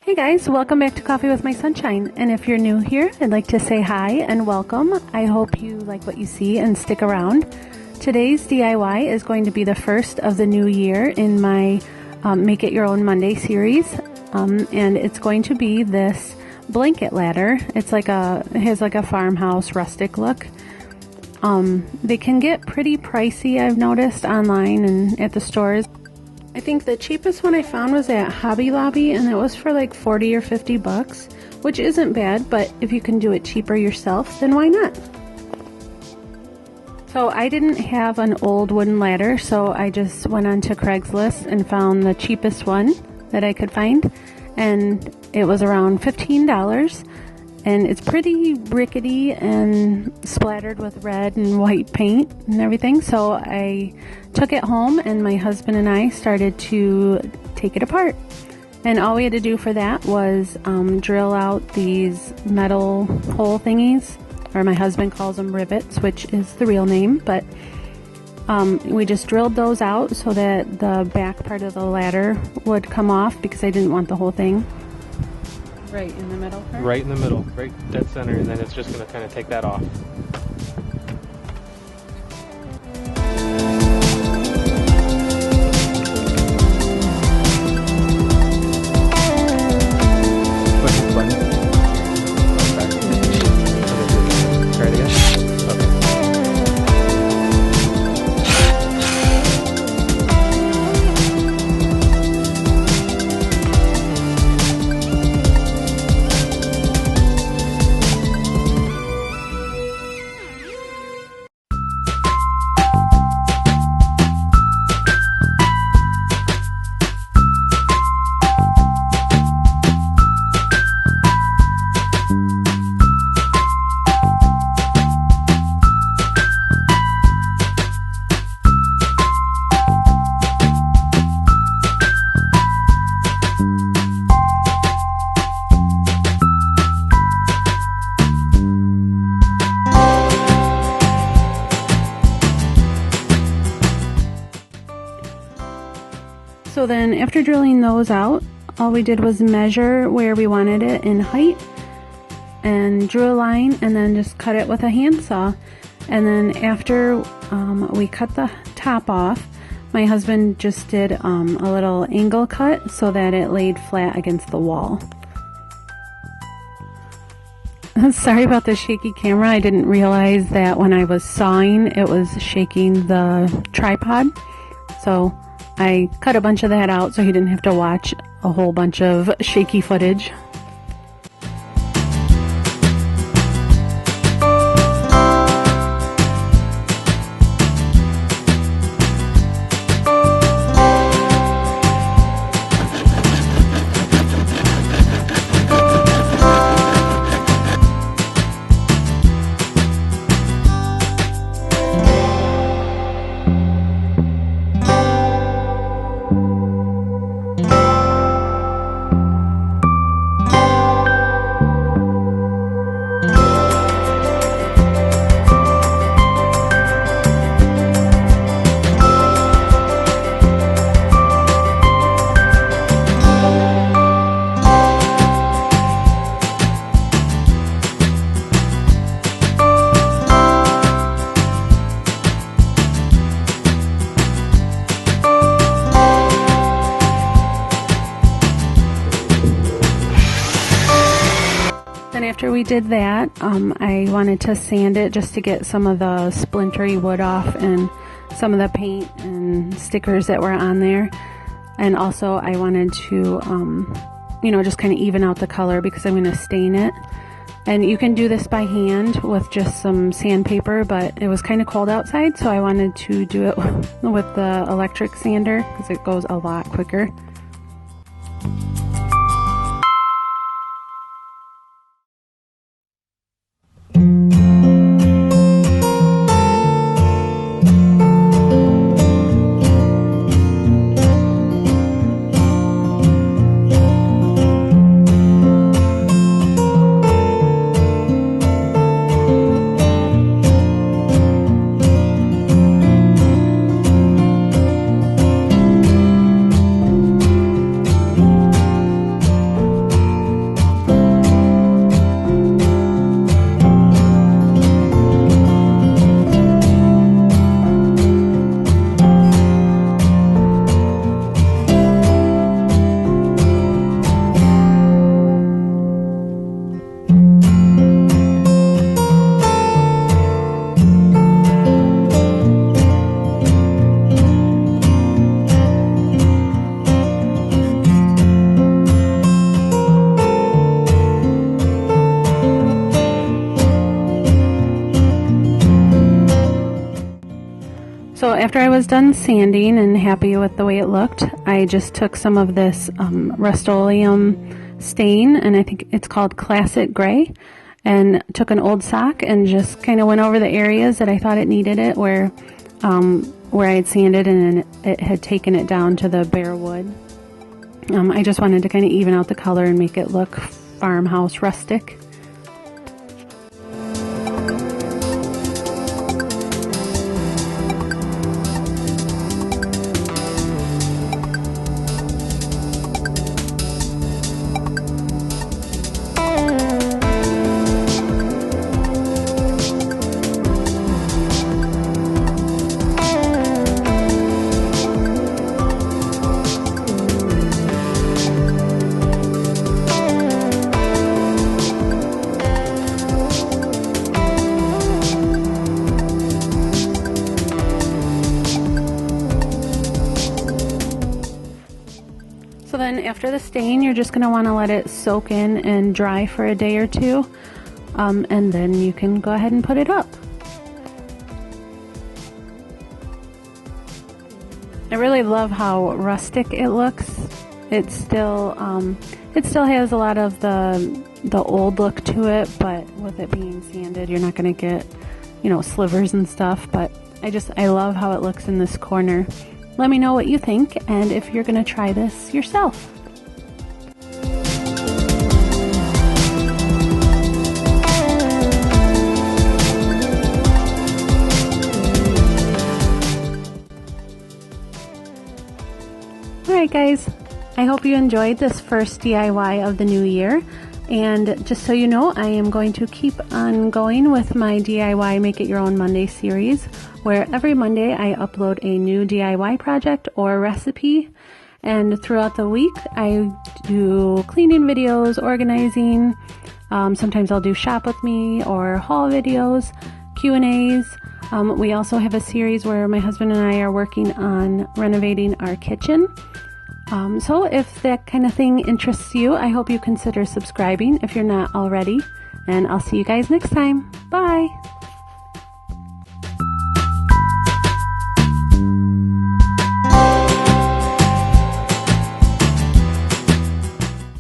Hey guys, welcome back to Coffee with My Sunshine. And if you're new here, I'd like to say hi and welcome. I hope you like what you see and stick around. Today's DIY is going to be the first of the new year in my Make It Your Own Monday series. And it's going to be this blanket ladder. It has like a farmhouse rustic look. They can get pretty pricey, I've noticed online and at the stores. I think the cheapest one I found was at Hobby Lobby, and it was for like 40 or 50 bucks, which isn't bad, but if you can do it cheaper yourself, then why not? So I didn't have an old wooden ladder, so I just went onto Craigslist and found the cheapest one that I could find, and it was around $15. And it's pretty rickety and splattered with red and white paint and everything. So I took it home and my husband and I started to take it apart. And all we had to do for that was drill out these metal hole thingies, or my husband calls them rivets, which is the real name. But we just drilled those out so that the back part of the ladder would come off, because I didn't want the whole thing. Right in the middle part? Right in the middle, right dead center, and then it's just going to kind of take that off. Try it again. Okay. So then after drilling those out, all we did was measure where we wanted it in height and drew a line, and then just cut it with a handsaw. And then after we cut the top off, my husband just did a little angle cut so that it laid flat against the wall. Sorry about the shaky camera. I didn't realize that when I was sawing it was shaking the tripod. So I cut a bunch of that out so he didn't have to watch a whole bunch of shaky footage. Then after we did that, I wanted to sand it just to get some of the splintery wood off and some of the paint and stickers that were on there. And also I wanted to, just kind of even out the color, because I'm going to stain it. And you can do this by hand with just some sandpaper, but it was kind of cold outside, so I wanted to do it with the electric sander because it goes a lot quicker. after I was done sanding and happy with the way it looked, I just took some of this Rust-Oleum stain, and I think it's called Classic Gray, and took an old sock and just kind of went over the areas that I thought it needed it, where I had sanded and it had taken it down to the bare wood. I just wanted to kind of even out the color and make it look farmhouse rustic. So then after the stain, you're just going to want to let it soak in and dry for a day or two, and then you can go ahead and put it up. I really love how rustic it looks. It still has a lot of the old look to it, but with it being sanded, you're not going to get, you know, slivers and stuff. But I love how it looks in this corner. Let me know what you think and if you're going to try this yourself. Alright guys, I hope you enjoyed this first DIY of the new year. And just so you know, I am going to keep on going with my DIY Make It Your Own Monday series, where every Monday I upload a new DIY project or recipe. And throughout the week, I do cleaning videos, organizing. Sometimes I'll do shop with me or haul videos, Q&As. We also have a series where my husband and I are working on renovating our kitchen. So if that kind of thing interests you, I hope you consider subscribing if you're not already. And I'll see you guys next time. Bye!